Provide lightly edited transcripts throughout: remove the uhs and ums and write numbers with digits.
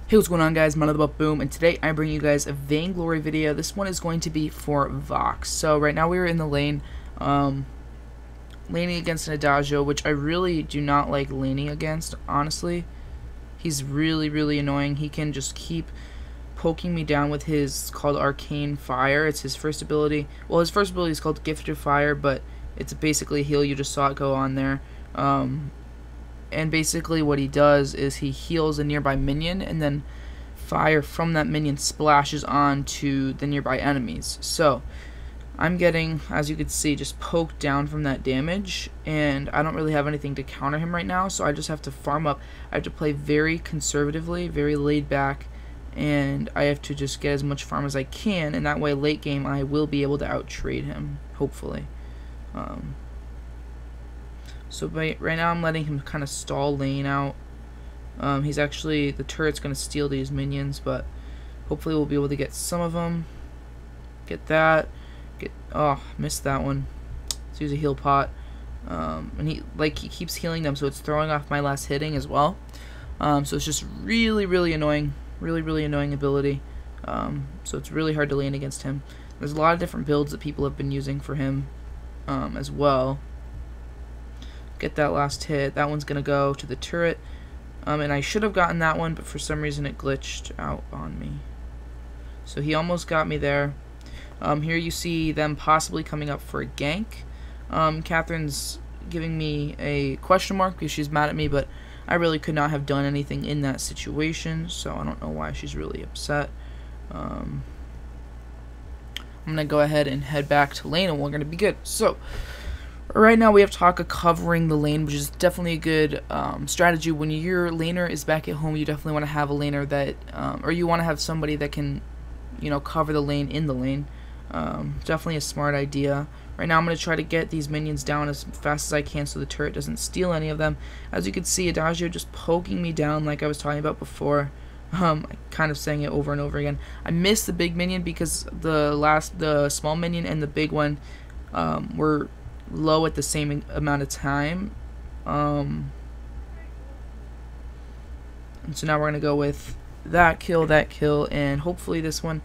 Hey, what's going on, guys? Nothin But Boom, and today I bring you guys a Vainglory video. This one is going to be for Vox. So right now we're in the lane, laning against an Adagio, which I really do not like laning against, honestly. He's really annoying. He can just keep poking me down with his called Arcane Fire. It's his first ability. Well, his first ability is called Gifted Fire, but it's basically heal. You just saw it go on there. And basically what he does is he heals a nearby minion, and then fire from that minion splashes onto the nearby enemies. So I'm getting, as you can see, just poked down from that damage, and I don't really have anything to counter him right now, so I just have to farm up. I have to play very conservatively, very laid back, and I have to just get as much farm as I can, and that way late game I will be able to out-trade him, hopefully. So right now I'm letting him kind of stall lane out. He's actually, the turret's going to steal these minions, but hopefully we'll be able to get some of them. Get that. Oh, missed that one. Let's use a heal pot. And he keeps healing them, so it's throwing off my last hitting as well. So it's just really annoying. Really annoying ability. So it's really hard to lane against him. There's a lot of different builds that people have been using for him as well. Get that last hit. That one's gonna go to the turret, and I should have gotten that one, but for some reason it glitched out on me. So he almost got me there. Here you see them possibly coming up for a gank. Catherine's giving me a question mark because she's mad at me, but I really could not have done anything in that situation, so I don't know why she's really upset. I'm gonna go ahead and head back to lane, and we're gonna be good. So right now we have Taka covering the lane, which is definitely a good strategy. When your laner is back at home, you definitely want to have a laner that, or you want to have somebody that can, cover the lane in the lane. Definitely a smart idea. Right now I'm going to try to get these minions down as fast as I can so the turret doesn't steal any of them. As you can see, Adagio just poking me down like I was talking about before. I kind of saying it over and over again. I missed the big minion because the small minion and the big one were low at the same amount of time, and so now we're gonna go with that kill, and hopefully this one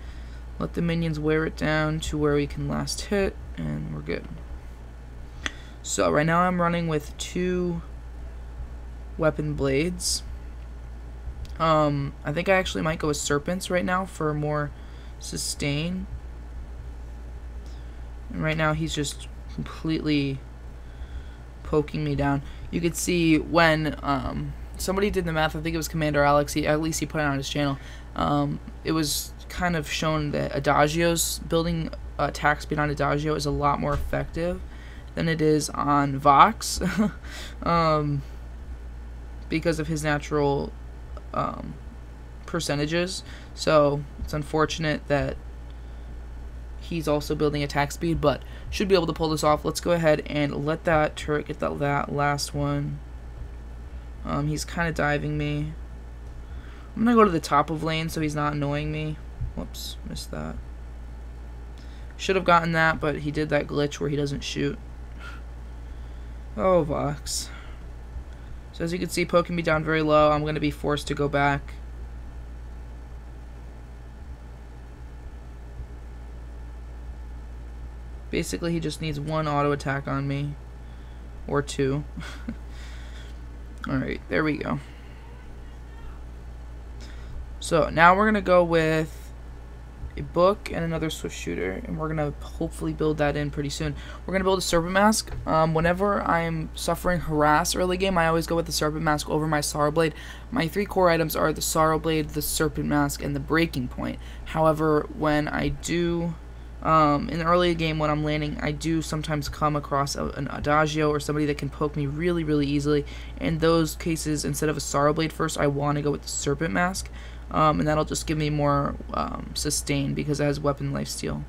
let the minions wear it down to where we can last hit, and we're good. So right now I'm running with 2 weapon blades. I think I actually might go with serpents right now for more sustain, and right now he's just completely poking me down. You could see when somebody did the math, I think it was Commander Alex, at least he put it on his channel, it was kind of shown that Adagio's building attack speed on Adagio is a lot more effective than it is on Vox because of his natural percentages. So it's unfortunate that he's also building attack speed, but should be able to pull this off. Let's go ahead and let that turret get that last one. He's kind of diving me. I'm gonna go to the top of lane so he's not annoying me. Whoops, missed that. Should have gotten that, but he did that glitch where he doesn't shoot. Oh, Vox. So as you can see, poking me down very low. I'm gonna be forced to go back. Basically, he just needs 1 auto attack on me, or 2. Alright, there we go. So now we're going to go with a book and another swift shooter, and we're going to hopefully build that in pretty soon. We're going to build a serpent mask. Whenever I'm suffering harass early game, I always go with the serpent mask over my sorrow blade. My 3 core items are the sorrow blade, the serpent mask, and the breaking point. However, when I do in the early game when I'm laning, I do sometimes come across an Adagio or somebody that can poke me really easily. In those cases, instead of a sorrow blade first, I want to go with the serpent mask, and that'll just give me more sustain because it has weapon lifesteal.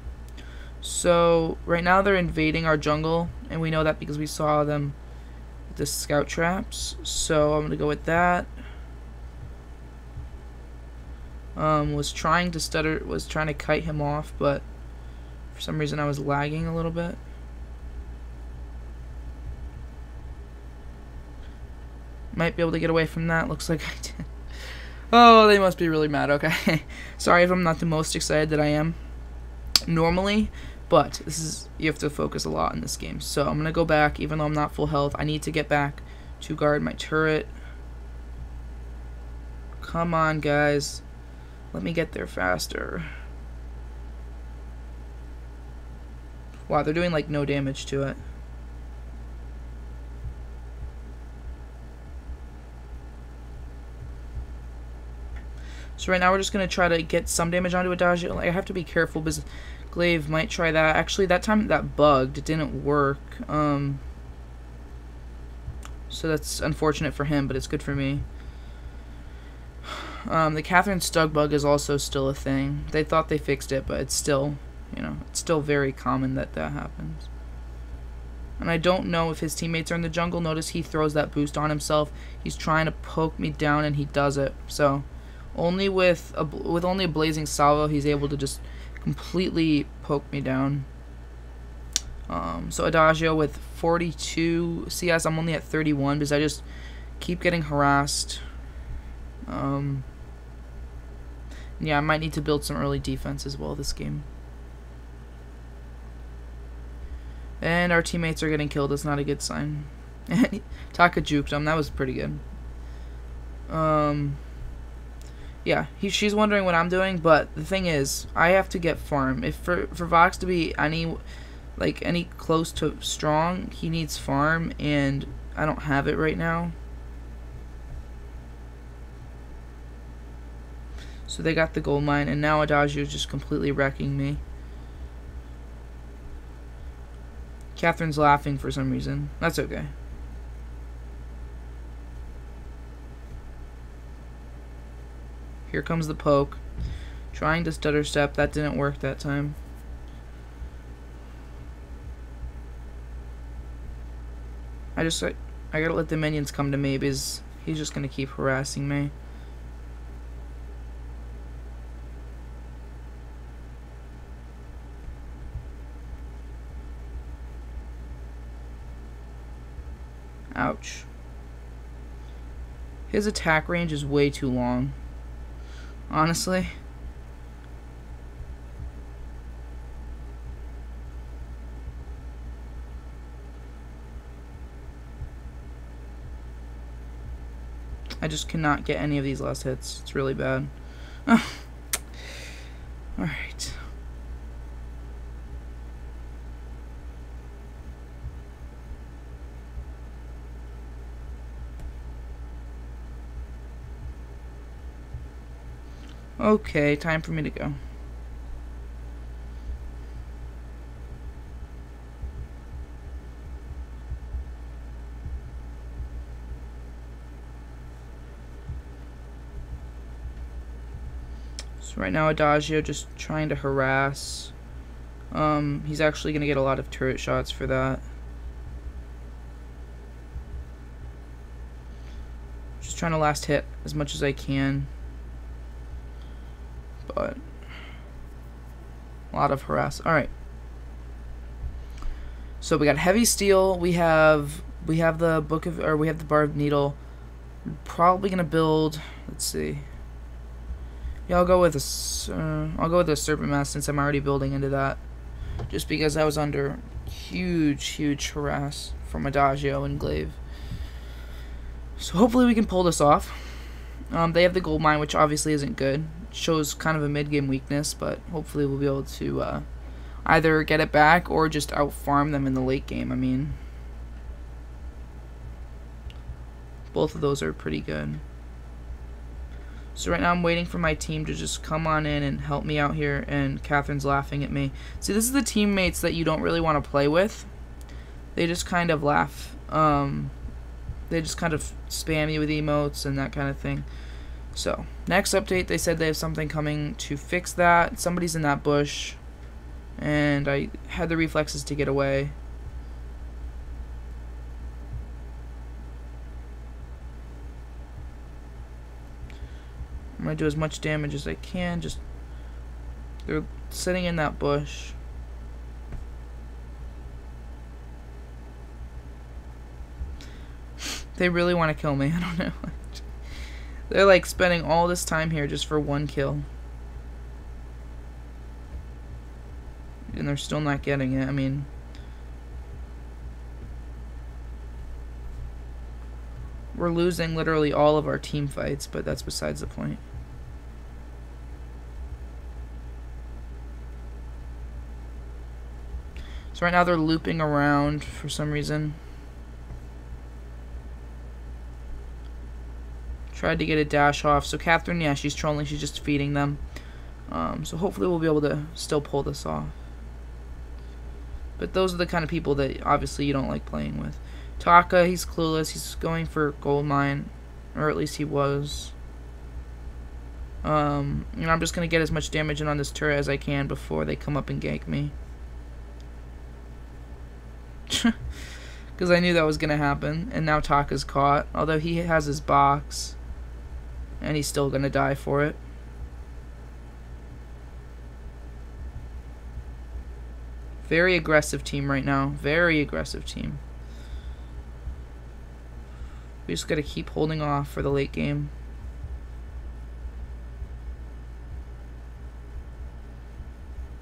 So right now they're invading our jungle, and we know that because we saw them with the scout traps. So I'm gonna go with that. Was trying to kite him off, but for some reason I was lagging a little bit. Might be able to get away from that. Looks like I did. Oh, they must be really mad. Okay. Sorry if I'm not the most excited that I am normally, but this is, you have to focus a lot in this game. So I'm going to go back, even though I'm not full health. I need to get back to guard my turret. Come on, guys. Let me get there faster. Wow, they're doing like no damage to it. So right now we're just going to try to get some damage onto Adagio. I have to be careful because Glaive might try that. Actually, that time that bugged. It didn't work. So that's unfortunate for him, but it's good for me. The Catherine Stug bug is also still a thing. They thought they fixed it, but it's still, you know, it's still very common that that happens. And I don't know if his teammates are in the jungle. Notice he throws that boost on himself. He's trying to poke me down, and he does it. So only with only a blazing salvo, he's able to just completely poke me down. So Adagio with 42 CS. I'm only at 31 because I just keep getting harassed. Yeah, I might need to build some early defense as well this game. And our teammates are getting killed. That's not a good sign. Taka juked him. That was pretty good. Yeah, she's wondering what I'm doing, but the thing is, I have to get farm. If for Vox to be any close to strong, he needs farm, and I don't have it right now. So they got the gold mine, and now Adagio is just completely wrecking me. Catherine's laughing for some reason. That's okay. Here comes the poke. Trying to stutter step. That didn't work that time. I gotta let the minions come to me because he's just gonna keep harassing me. Ouch. His attack range is way too long. Honestly. I just cannot get any of these last hits. It's really bad. Alright. Okay, time for me to go. So right now Adagio just trying to harass. He's actually going to get a lot of turret shots for that. Just trying to last hit as much as I can. But a lot of harass. All right. So we got heavy steel. We have the we have the barbed needle. I'm probably gonna build. Let's see. Yeah, I'll go with a serpent mask since I'm already building into that. Just because I was under huge harass from Adagio and Glaive. So hopefully we can pull this off. They have the gold mine, which obviously isn't good. Shows kind of a mid-game weakness, but hopefully we'll be able to either get it back or just out-farm them in the late game. I mean, both of those are pretty good. So right now I'm waiting for my team to just come on in and help me out here, and Catherine's laughing at me. See, this is the teammates that you don't really want to play with. They just kind of laugh. They just kind of spam you with emotes and that kind of thing. So, next update, they said they have something coming to fix that. Somebody's in that bush, and I had the reflexes to get away. I'm going to do as much damage as I can. Just, they're sitting in that bush. They really want to kill me. I don't know. They're like spending all this time here just for one kill. And they're still not getting it. I mean, we're losing literally all of our team fights, but that's besides the point. So right now they're looping around for some reason. Tried to get a dash off. So Catherine, yeah, she's trolling. She's just feeding them. So hopefully we'll be able to still pull this off. But those are the kind of people that obviously you don't like playing with. Taka, he's clueless. He's going for gold mine. Or at least he was. I'm just going to get as much damage in on this turret as I can before they come up and gank me. Because I knew that was going to happen. And now Taka's caught. Although he has his box. And he's still going to die for it. Very aggressive team right now. Very aggressive team. We just got to keep holding off for the late game.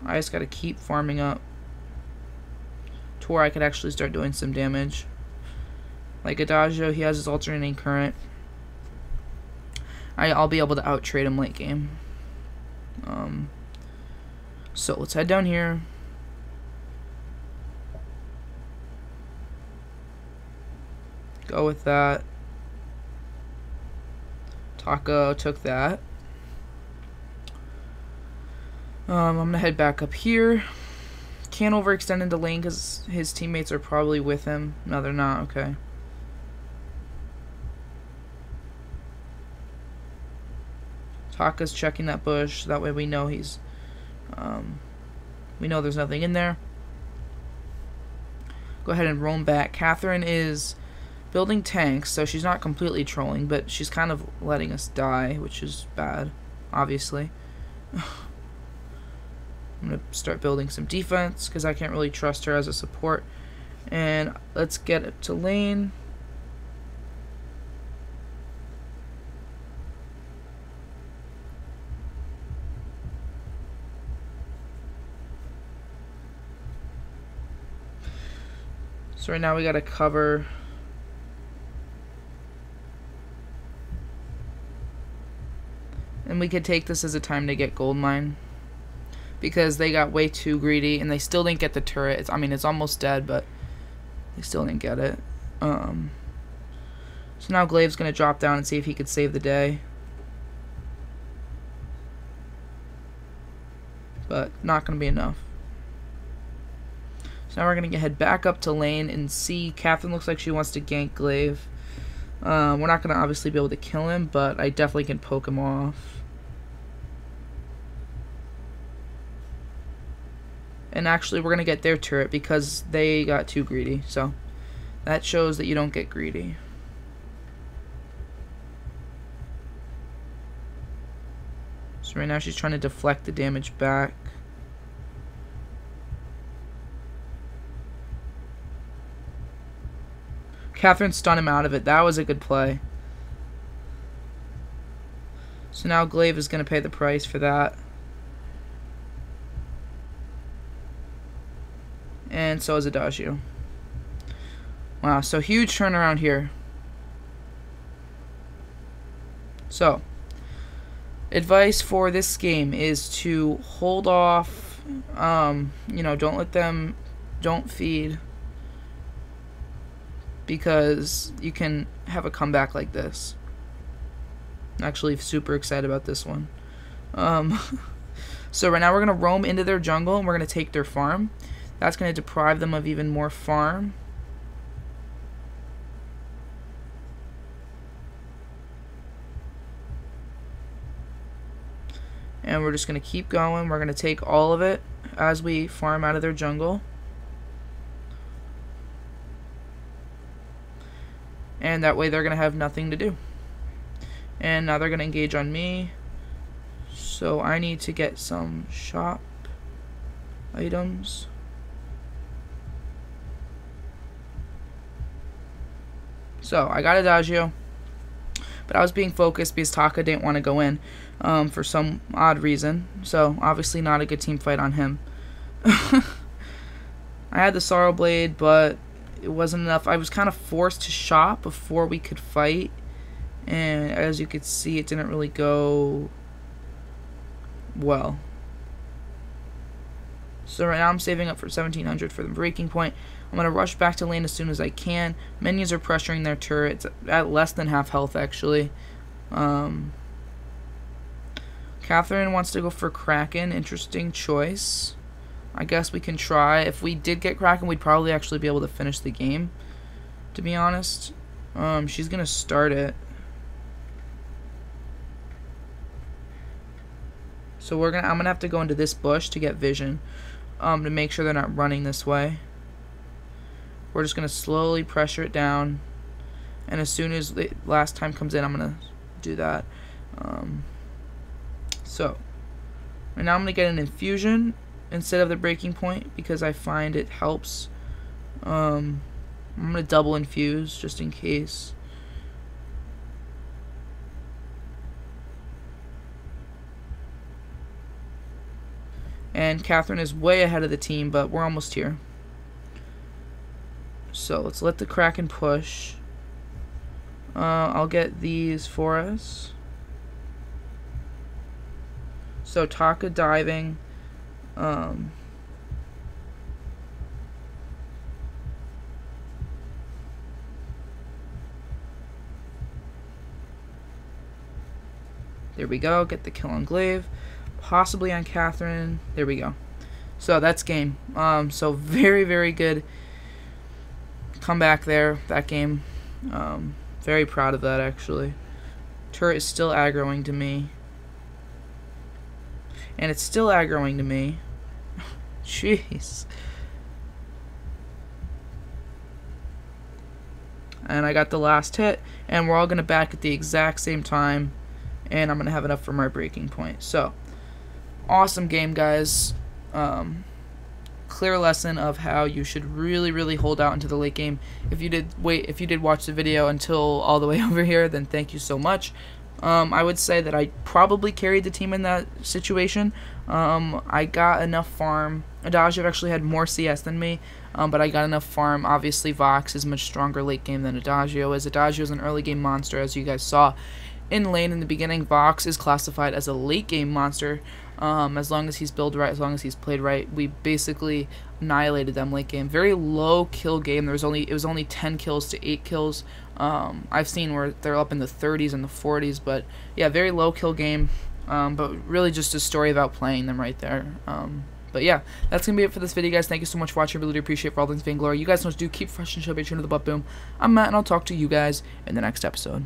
I just got to keep farming up to where I could actually start doing some damage. Like Adagio, he has his alternating current. I'll be able to out-trade him late game. So let's head down here. Go with that. Taka took that. I'm gonna head back up here. Can't overextend into lane because his teammates are probably with him. No, they're not. Okay. Taka's checking that bush. That way we know he's... we know there's nothing in there. Go ahead and roam back. Catherine is building tanks, so she's not completely trolling, but she's kind of letting us die, which is bad, obviously. I'm going to start building some defense, because I can't really trust her as a support. And let's get it to lane. So right now we got to cover... And we could take this as a time to get gold mine. Because they got way too greedy and they still didn't get the turret. I mean, it's almost dead, but they still didn't get it. So now Glaive's going to drop down and see if he could save the day. But not going to be enough. So now we're going to head back up to lane and see. Catherine looks like she wants to gank Glaive. We're not going to obviously be able to kill him, but I definitely can poke him off. And actually, we're going to get their turret because they got too greedy. So that shows that you don't get greedy. So right now she's trying to deflect the damage back. Catherine stunned him out of it. That was a good play. So now Glaive is going to pay the price for that. And so is Adagio. Wow, so huge turnaround here. So, advice for this game is to hold off. You know, don't let them, don't feed. Because you can have a comeback like this. I'm actually super excited about this one. So right now we're going to roam into their jungle and we're going to take their farm. That's going to deprive them of even more farm. And we're just going to keep going. We're going to take all of it as we farm out of their jungle. And that way they're going to have nothing to do. And now they're going to engage on me. So I need to get some shop items. So I got Adagio. but I was being focused because Taka didn't want to go in for some odd reason. So obviously not a good team fight on him. I had the Sorrow Blade, but it wasn't enough. I was kind of forced to shop before we could fight, and as you could see, it didn't really go well. So right now I'm saving up for 1700 for the breaking point. I'm going to rush back to lane as soon as I can. Minions are pressuring their turrets at less than half health, actually. Catherine wants to go for Kraken. Interesting choice. I guess we can try. If we did get Kraken, we'd probably actually be able to finish the game, to be honest. She's going to start it. So I'm going to have to go into this bush to get vision, to make sure they're not running this way. We're just going to slowly pressure it down, and as soon as the last time comes in, I'm going to do that. So right now I'm going to get an infusion instead of the breaking point because I find it helps. I'm going to double infuse just in case. And Catherine is way ahead of the team, but we're almost here. So let's let the Kraken push. I'll get these for us. So Taka diving. There we go. Get the kill on Glaive. Possibly on Catherine. There we go. So that's game. So very, very good comeback there, that game. Very proud of that, actually. Turret is still aggroing to me. And it's still aggroing to me. Jeez. And I got the last hit, and we're all going to back at the exact same time, and I'm going to have enough for my breaking point. So, awesome game, guys. Clear lesson of how you should really, really hold out into the late game. If you did watch the video until all the way over here, then thank you so much. I would say that I probably carried the team in that situation. I got enough farm. Adagio actually had more CS than me, but I got enough farm. Obviously, Vox is much stronger late game than Adagio is. Adagio is an early game monster, as you guys saw in lane in the beginning. Vox is classified as a late game monster. As long as he's built right, as long as he's played right, we basically annihilated them late game. Very low kill game. It was only 10 kills to 8 kills. I've seen where they're up in the 30s and the 40s, but yeah, very low kill game. But really just a story about playing them right there. But yeah, that's gonna be it for this video, guys. Thank you so much for watching. I really do appreciate for all things Vainglory. You guys know what to do. Keep fresh and show. Be true to the butt boom. I'm Matt, and I'll talk to you guys in the next episode.